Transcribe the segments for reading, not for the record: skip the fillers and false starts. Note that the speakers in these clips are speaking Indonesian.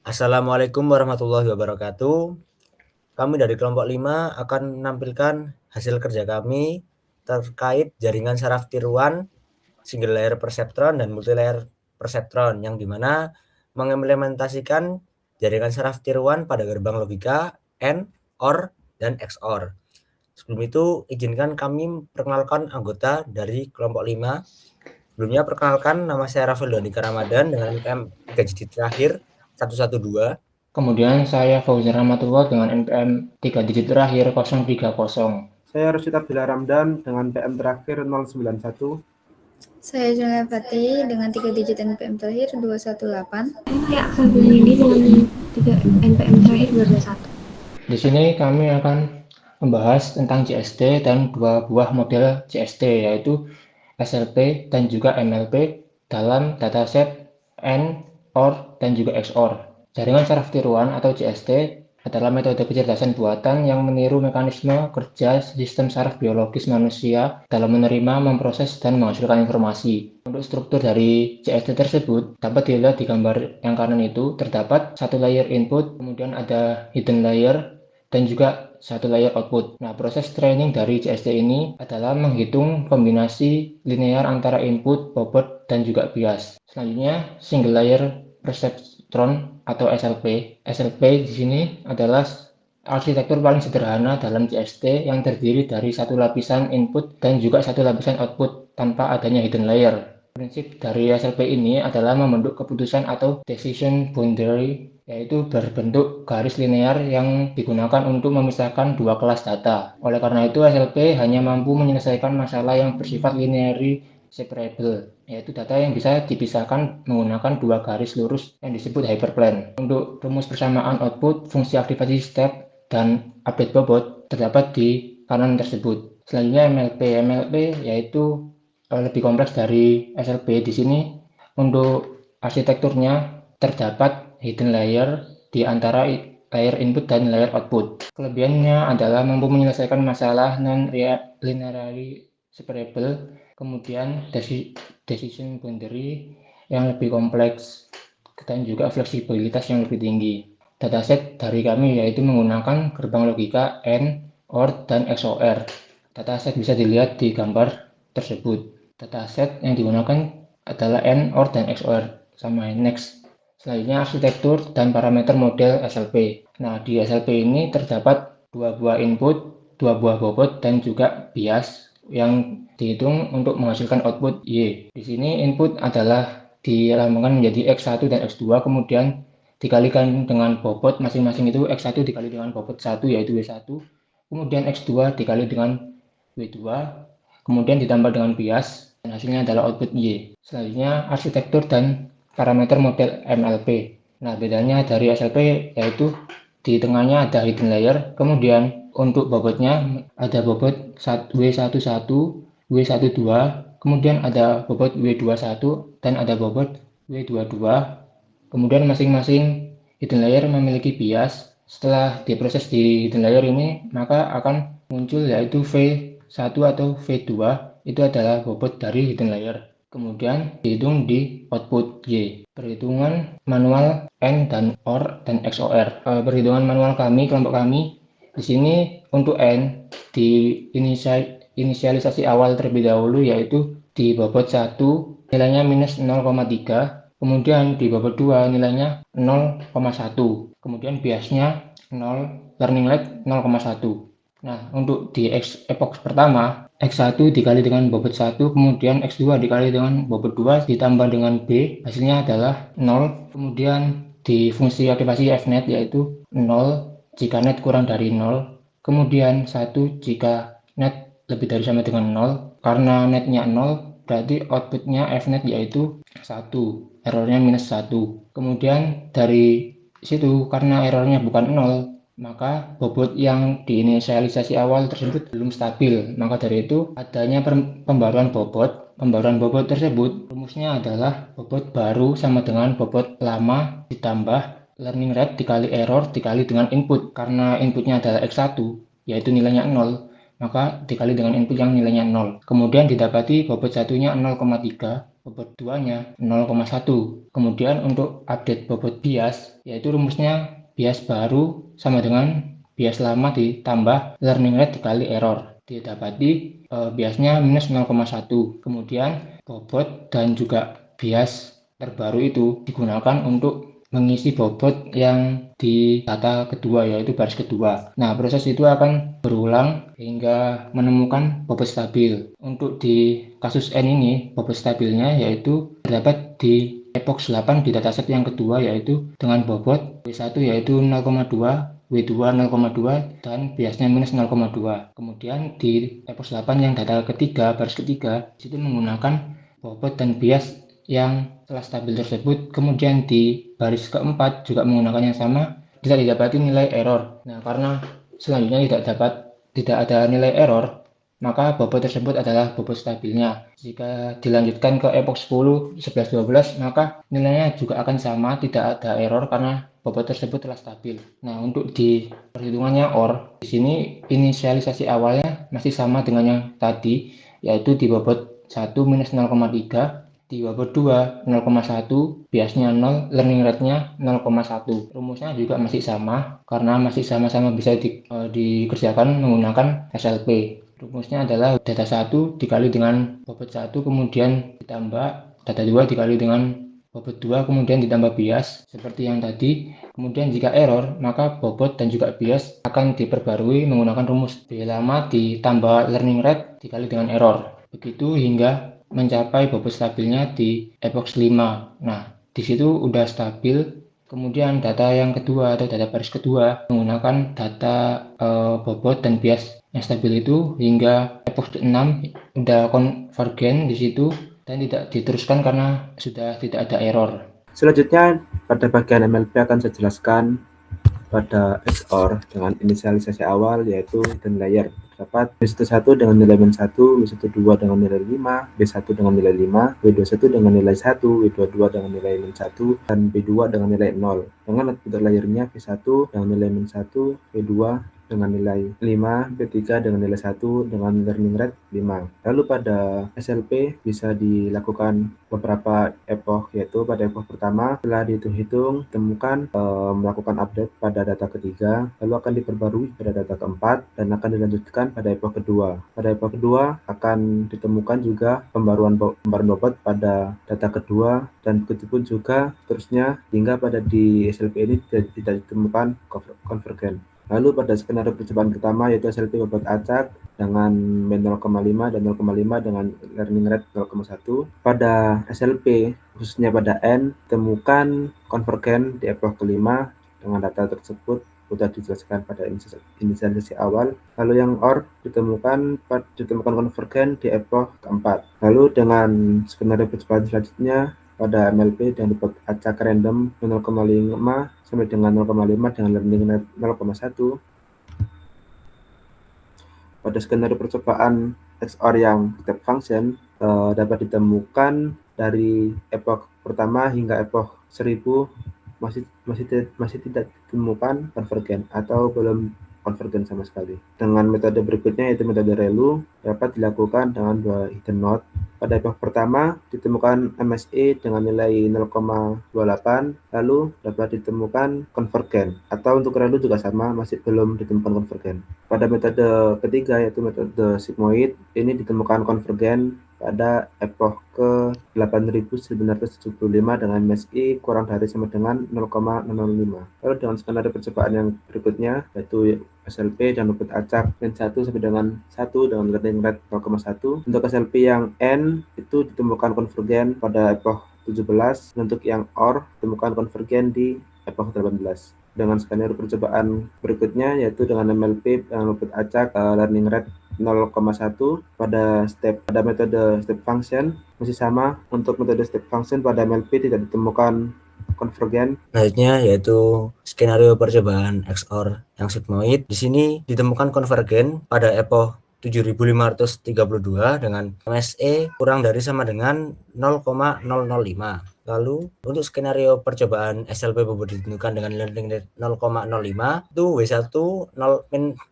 Assalamualaikum warahmatullahi wabarakatuh. Kami dari kelompok 5 akan menampilkan hasil kerja kami terkait jaringan saraf tiruan, single layer perseptron dan multi layer perseptron yang dimana mengimplementasikan jaringan saraf tiruan pada gerbang logika AND, OR, dan XOR. Sebelum itu izinkan kami perkenalkan anggota dari kelompok 5. Sebelumnya perkenalkan, nama saya Rafael Doni Ramadan dengan NPM 3 digit terakhir 112. Kemudian saya Fauzan Rahmatullah dengan NPM 3 digit terakhir 030. Saya Rashid Abdillah Ramdan dengan PM terakhir 091. Saya Julia Fatih dengan 3 digit NPM terakhir 218. Saya Aksan Bunindi dengan 3 NPM terakhir 221. Di sini kami akan membahas tentang CST dan dua buah model CST yaitu SLP dan juga MLP dalam dataset AND, OR, dan juga XOR. Jaringan saraf tiruan atau CST adalah metode kecerdasan buatan yang meniru mekanisme kerja sistem saraf biologis manusia dalam menerima, memproses, dan menghasilkan informasi. Untuk struktur dari CST tersebut dapat dilihat di gambar yang kanan itu terdapat satu layer input, kemudian ada hidden layer, dan juga satu layer output. Nah, proses training dari CST ini adalah menghitung kombinasi linear antara input, bobot, dan juga bias. Selanjutnya, single layer perseptron atau SLP. SLP di sini adalah arsitektur paling sederhana dalam CST yang terdiri dari satu lapisan input dan juga satu lapisan output tanpa adanya hidden layer. Prinsip dari SLP ini adalah membentuk keputusan atau decision boundary, yaitu berbentuk garis linear yang digunakan untuk memisahkan dua kelas data. Oleh karena itu, SLP hanya mampu menyelesaikan masalah yang bersifat linearly separable, yaitu data yang bisa dipisahkan menggunakan dua garis lurus yang disebut hyperplane. Untuk rumus persamaan output, fungsi aktivasi step, dan update bobot terdapat di kanan tersebut. Selanjutnya MLP. MLP yaitu lebih kompleks dari SLP. Di sini untuk arsitekturnya terdapat hidden layer di antara layer input dan layer output. Kelebihannya adalah mampu menyelesaikan masalah non-linearly separable, kemudian decision boundary yang lebih kompleks, dan juga fleksibilitas yang lebih tinggi. Dataset dari kami yaitu menggunakan gerbang logika AND, OR, dan XOR. Dataset bisa dilihat di gambar tersebut. Dataset yang digunakan adalah AND, OR, dan XOR. Sama next. Selanjutnya arsitektur dan parameter model SLP. Nah, di SLP ini terdapat dua buah input, dua buah bobot, dan juga bias yang dihitung untuk menghasilkan output Y. Di sini input adalah dilambangkan menjadi X1 dan X2, kemudian dikalikan dengan bobot masing-masing itu X1 dikali dengan bobot 1 yaitu W1, kemudian X2 dikali dengan W2, kemudian ditambah dengan bias, dan hasilnya adalah output Y. Selanjutnya arsitektur dan parameter model MLP. Nah, bedanya dari SLP yaitu di tengahnya ada hidden layer, kemudian untuk bobotnya ada bobot W11, W12, kemudian ada bobot W21, dan ada bobot W22. Kemudian masing-masing hidden layer memiliki bias. Setelah diproses di hidden layer ini, maka akan muncul yaitu V1 atau V2, itu adalah bobot dari hidden layer. Kemudian dihitung di output Y. Perhitungan manual AND dan OR dan XOR. Perhitungan manual kami, kelompok kami, di sini untuk AND di inisialisasi awal terlebih dahulu yaitu di bobot 1 nilainya minus 0,3, kemudian di bobot 2 nilainya 0,1, kemudian biasnya 0, learning rate 0,1. Nah, untuk di epoch pertama, X1 dikali dengan bobot 1, kemudian X2 dikali dengan bobot 2, ditambah dengan B, hasilnya adalah 0. Kemudian di fungsi aktivasi fnet yaitu 0 jika net kurang dari 0, kemudian 1 jika net lebih dari sama dengan 0. Karena netnya 0, berarti outputnya fnet yaitu 1, errornya minus 1. Kemudian dari situ, karena errornya bukan 0, maka bobot yang diinisialisasi awal tersebut belum stabil. Maka dari itu adanya pembaruan bobot. Pembaruan bobot tersebut rumusnya adalah bobot baru sama dengan bobot lama ditambah learning rate dikali error dikali dengan input. Karena inputnya adalah X1 yaitu nilainya 0, maka dikali dengan input yang nilainya 0. Kemudian didapati bobot satunya 0,3, bobot 2-nya 0,1. Kemudian untuk update bobot bias, yaitu rumusnya bias baru sama dengan bias lama ditambah learning rate dikali error. Didapati biasnya minus 0,1. Kemudian bobot dan juga bias terbaru itu digunakan untuk mengisi bobot yang di data kedua, yaitu baris kedua. Nah, proses itu akan berulang hingga menemukan bobot stabil. Untuk di kasus N ini, bobot stabilnya yaitu terdapat di epoch 8 di dataset yang kedua, yaitu dengan bobot W1 yaitu 0,2, W2 0,2, dan biasnya minus 0,2. Kemudian di epoch 8 yang data ketiga, baris ketiga, itu menggunakan bobot dan bias yang telah stabil tersebut. Kemudian di baris keempat juga menggunakan yang sama, tidak didapati nilai error. Nah, karena selanjutnya tidak ada nilai error, maka bobot tersebut adalah bobot stabilnya. Jika dilanjutkan ke epoch 10, 11, 12, maka nilainya juga akan sama, tidak ada error karena bobot tersebut telah stabil. Nah, untuk di perhitungannya OR, di sini inisialisasi awalnya masih sama dengan yang tadi, yaitu di bobot 1 minus 0,3, di bobot 2 0,1, biasnya 0, learning rate-nya 0,1. Rumusnya juga masih sama karena masih sama-sama bisa dikerjakan menggunakan SLP. Rumusnya adalah data 1 dikali dengan bobot 1, kemudian ditambah data 2 dikali dengan bobot 2, kemudian ditambah bias seperti yang tadi. Kemudian jika error, maka bobot dan juga bias akan diperbarui menggunakan rumus B lama ditambah learning rate dikali dengan error. Begitu hingga mencapai bobot stabilnya di epoch 5. Nah, di situ udah stabil. Kemudian data yang kedua atau data baris kedua menggunakan data bobot dan bias yang stabil itu hingga epoch 6 udah konvergen di situ dan tidak diteruskan karena sudah tidak ada error. Selanjutnya, pada bagian MLP akan saya jelaskan pada XOR dengan inisialisasi awal yaitu hidden layer. Terdapat W11 dengan nilai -1, W12 dengan nilai 5, B1 dengan nilai 5, W21 dengan nilai 1, W22 dengan nilai -1, dan B2 dengan nilai 0. Dengan output layernya V1 dengan nilai -1, V2 dengan nilai 5, B3 dengan nilai 1 dengan learning rate 5. Lalu pada SLP bisa dilakukan beberapa epoch, yaitu pada epoch pertama setelah dihitung temukan melakukan update pada data ketiga, lalu akan diperbarui pada data keempat dan akan dilanjutkan pada epoch kedua. Pada epoch kedua akan ditemukan juga pembaruan bobot pada data kedua dan begitupun juga seterusnya hingga pada di SLP ini tidak ditemukan konvergen. Lalu pada skenario percobaan pertama yaitu SLP bobot acak dengan min 0,5 dan 0,5 dengan learning rate 0,1. Pada SLP khususnya pada N temukan konvergen di epoch kelima dengan data tersebut sudah dijelaskan pada inisialisasi awal. Lalu yang OR ditemukan konvergen di epoch keempat. Lalu dengan skenario percobaan selanjutnya pada MLP dan bobot acak random 0,5 sampai dengan 0,5 dengan learning rate 0,1. Pada skenario percobaan XOR yang step function dapat ditemukan dari epoch pertama hingga epoch 1000 masih tidak ditemukan konvergen atau belum konvergen sama sekali. Dengan metode berikutnya yaitu metode ReLU dapat dilakukan dengan dua hidden node. Pada epoch pertama ditemukan MSE dengan nilai 0,28, lalu dapat ditemukan konvergen, atau untuk ReLU juga sama, masih belum ditemukan konvergen. Pada metode ketiga yaitu metode sigmoid, ini ditemukan konvergen pada epoch ke 8975 dengan MSI kurang dari sama dengan 0,005. Lalu dengan skenario percobaan yang berikutnya yaitu SLP dan bobot acak min 1 sampai dengan 1 dengan learning rate 0,1. Untuk SLP yang N itu ditemukan konvergen pada epoch 17. Untuk yang OR ditemukan konvergen di epoch 18. Dengan skenario percobaan berikutnya yaitu dengan MLP dan bobot acak learning rate 0,1 pada metode step function masih sama. Untuk metode step function pada MLP tidak ditemukan konvergen. Selanjutnya yaitu skenario percobaan XOR yang sigmoid. Di sini ditemukan konvergen pada epoch 7532 dengan MSE kurang dari sama dengan 0,005. Lalu untuk skenario percobaan SLP bobot ditentukan dengan learning rate 0,05 itu W1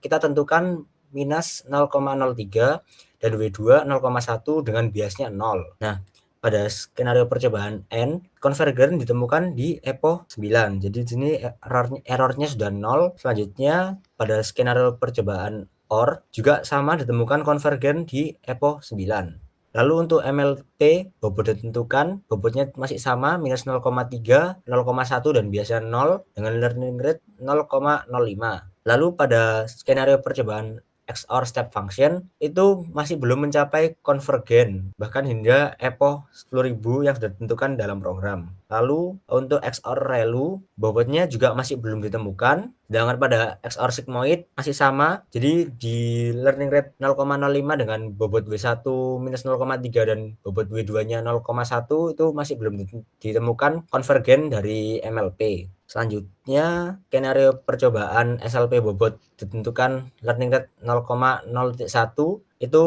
kita tentukan minus 0,03 dan W2 0,1 dengan biasnya 0. Nah, pada skenario percobaan N, konvergen ditemukan di epoch 9. Jadi di sini errornya sudah 0. Selanjutnya pada skenario percobaan OR juga sama ditemukan konvergen di epoch 9. Lalu untuk MLP bobot ditentukan, bobotnya masih sama minus 0,3, 0,1 dan biasa 0 dengan learning rate 0,05. Lalu pada skenario percobaan XOR step function itu masih belum mencapai konvergen bahkan hingga epoch 10.000 yang sudah ditentukan dalam program. Lalu untuk XOR ReLU bobotnya juga masih belum ditemukan, sedangkan pada XOR sigmoid masih sama, jadi di learning rate 0,05 dengan bobot W1 minus 0,3 dan bobot W2 nya 0,1 itu masih belum ditemukan konvergen dari MLP. Selanjutnya, skenario percobaan SLP bobot ditentukan learning rate 0,0.1 itu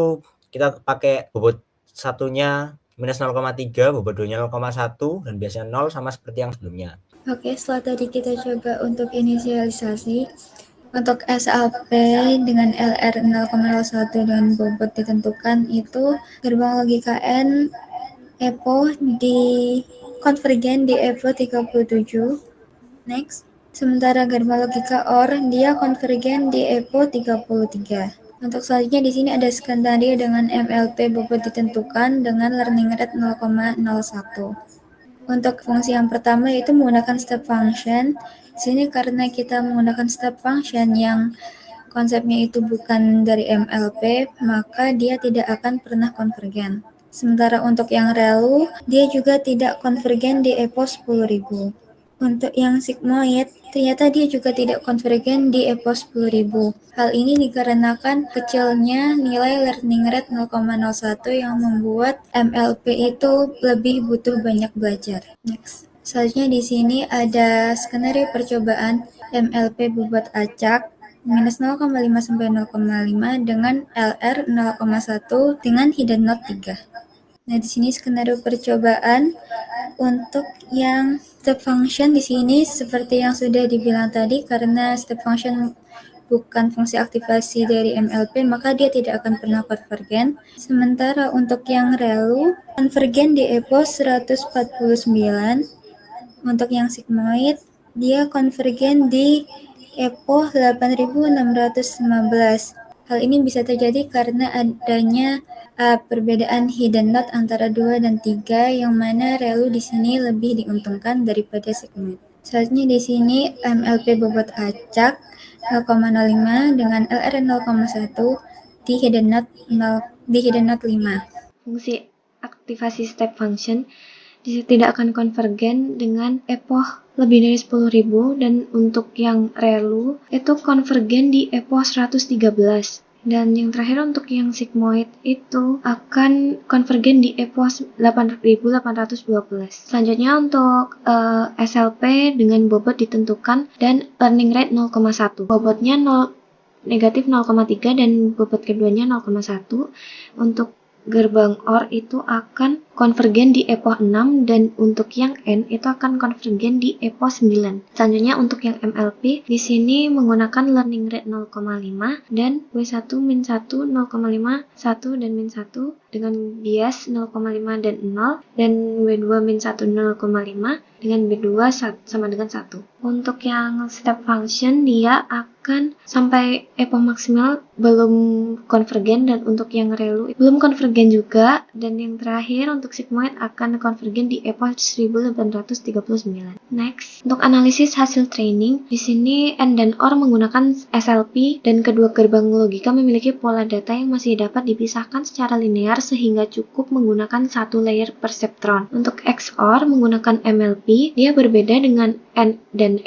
kita pakai bobot satunya minus 0,3, bobot 2-nya 0,1 dan biasanya 0 sama seperti yang sebelumnya. Oke, setelah tadi kita coba untuk inisialisasi, untuk SLP dengan LR 0,01 dan bobot ditentukan itu gerbang logika N epoch di konvergen di epoch 37. Next, sementara gerbang logika OR dia konvergen di epoch 33. Untuk selanjutnya di sini ada skenario dengan MLP bobot ditentukan dengan learning rate 0,01. Untuk fungsi yang pertama yaitu menggunakan step function. Di sini karena kita menggunakan step function yang konsepnya itu bukan dari MLP, maka dia tidak akan pernah konvergen. Sementara untuk yang ReLU, dia juga tidak konvergen di epoch 10.000. Untuk yang sigmoid, ternyata dia juga tidak konvergen di epoch 10.000. Hal ini dikarenakan kecilnya nilai learning rate 0,01 yang membuat MLP itu lebih butuh banyak belajar. Next. Selanjutnya di sini ada skenario percobaan MLP bobot acak minus 0,5 sampai 0,5 dengan LR 0,1 dengan hidden note 3. Nah, di sini skenario percobaan untuk yang step function di sini seperti yang sudah dibilang tadi, karena step function bukan fungsi aktivasi dari MLP, maka dia tidak akan pernah konvergen. Sementara untuk yang ReLU, konvergen di epoch 149. Untuk yang sigmoid, dia konvergen di epoch 8615. Hal ini bisa terjadi karena adanya perbedaan hidden note antara 2 dan 3, yang mana ReLU di sini lebih diuntungkan daripada sigmoid. Selanjutnya di sini MLP bobot acak 0,05 dengan LR 0,1 di hidden note 5. Fungsi aktivasi step function tidak akan konvergen dengan epoch lebih dari 10.000, dan untuk yang ReLU itu konvergen di epoch 113. Dan yang terakhir untuk yang sigmoid itu akan konvergen di epoch 8812. Selanjutnya untuk SLP dengan bobot ditentukan dan learning rate 0,1. Bobotnya negatif 0,3 dan bobot keduanya 0,1. Untuk gerbang OR itu akan konvergen di epoch 6, dan untuk yang N itu akan konvergen di epoch 9. Selanjutnya untuk yang MLP di sini menggunakan learning rate 0,5 dan W1 min 1 0,5 1 dan min 1 dengan bias 0,5 dan 0, dan W2 min 1 0,5 dengan B2 sama dengan 1. Untuk yang step function dia akan sampai epoch maksimal belum konvergen, dan untuk yang ReLU belum konvergen juga, dan yang terakhir untuk sigmoid akan konvergen di epoch 1839. Next, untuk analisis hasil training, di sini N dan OR menggunakan SLP, dan kedua gerbang logika memiliki pola data yang masih dapat dipisahkan secara linear sehingga cukup menggunakan satu layer perceptron. Untuk XOR menggunakan MLP, dia berbeda dengan N dan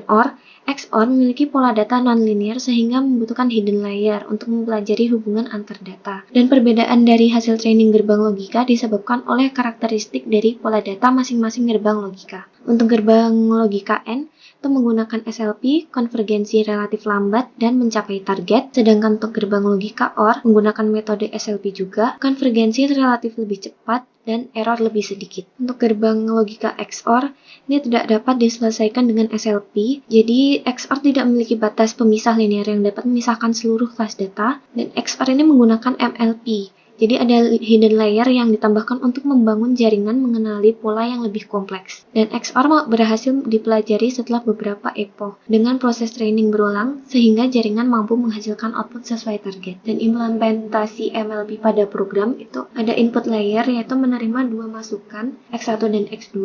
OR. XOR memiliki pola data non-linear sehingga membutuhkan hidden layer untuk mempelajari hubungan antar data. Dan perbedaan dari hasil training gerbang logika disebabkan oleh karakteristik dari pola data masing-masing gerbang logika. Untuk gerbang logika N itu menggunakan SLP, konvergensi relatif lambat dan mencapai target, sedangkan untuk gerbang logika OR menggunakan metode SLP juga, konvergensi relatif lebih cepat dan error lebih sedikit. Untuk gerbang logika XOR, ini tidak dapat diselesaikan dengan SLP, jadi XOR tidak memiliki batas pemisah linear yang dapat memisahkan seluruh kelas data, dan XOR ini menggunakan MLP. Jadi ada hidden layer yang ditambahkan untuk membangun jaringan mengenali pola yang lebih kompleks. Dan XOR berhasil dipelajari setelah beberapa epoch dengan proses training berulang sehingga jaringan mampu menghasilkan output sesuai target. Dan implementasi MLP pada program itu ada input layer yaitu menerima dua masukan X1 dan X2.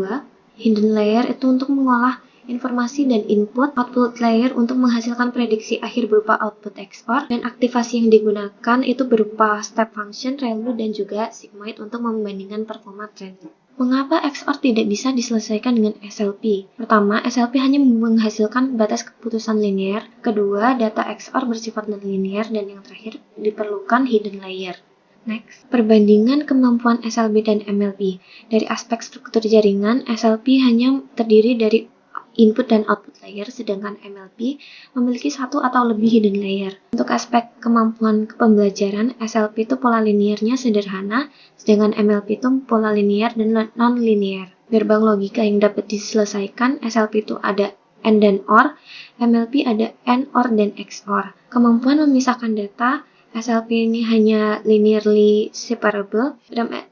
Hidden layer itu untuk mengolah informasi dan input, output layer untuk menghasilkan prediksi akhir berupa output XOR, dan aktivasi yang digunakan itu berupa step function, ReLU, dan juga sigmoid untuk membandingkan performa trend. Mengapa XOR tidak bisa diselesaikan dengan SLP? Pertama, SLP hanya menghasilkan batas keputusan linear. Kedua, data XOR bersifat non-linear. Dan yang terakhir, diperlukan hidden layer. Next, perbandingan kemampuan SLP dan MLP. Dari aspek struktur jaringan, SLP hanya terdiri dari input dan output layer, sedangkan MLP memiliki satu atau lebih hidden layer. Untuk aspek kemampuan pembelajaran, SLP itu pola linearnya sederhana, sedangkan MLP itu pola linear dan non-linear. Gerbang logika yang dapat diselesaikan, SLP itu ada AND dan OR, MLP ada AND, OR, dan XOR. Kemampuan memisahkan data, SLP ini hanya linearly separable,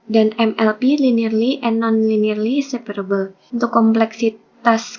dan MLP linearly and non-linearly separable. Untuk kompleksitas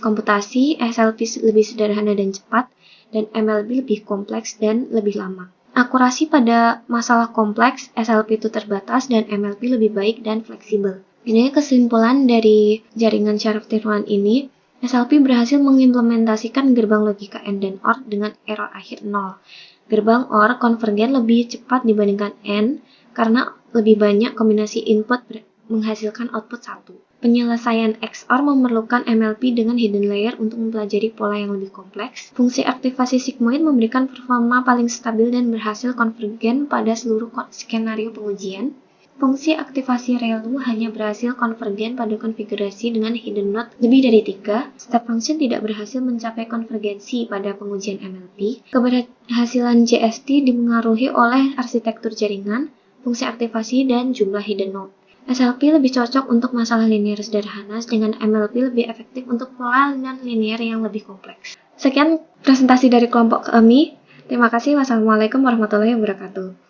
komputasi, SLP lebih sederhana dan cepat, dan MLP lebih kompleks dan lebih lama. Akurasi pada masalah kompleks, SLP itu terbatas dan MLP lebih baik dan fleksibel. Ini kesimpulan dari jaringan syaraf tiruan ini, SLP berhasil mengimplementasikan gerbang logika AND dan OR dengan error akhir 0. Gerbang OR konvergen lebih cepat dibandingkan AND karena lebih banyak kombinasi input menghasilkan output 1. Penyelesaian XOR memerlukan MLP dengan hidden layer untuk mempelajari pola yang lebih kompleks. Fungsi aktivasi sigmoid memberikan performa paling stabil dan berhasil konvergen pada seluruh skenario pengujian. Fungsi aktivasi ReLU hanya berhasil konvergen pada konfigurasi dengan hidden node lebih dari 3. Step function tidak berhasil mencapai konvergensi pada pengujian MLP. Keberhasilan JST dipengaruhi oleh arsitektur jaringan, fungsi aktivasi, dan jumlah hidden node. SLP lebih cocok untuk masalah linear sederhana, dengan MLP lebih efektif untuk pola non-linear yang lebih kompleks. Sekian presentasi dari kelompok kami. Terima kasih. Wassalamualaikum warahmatullahi wabarakatuh.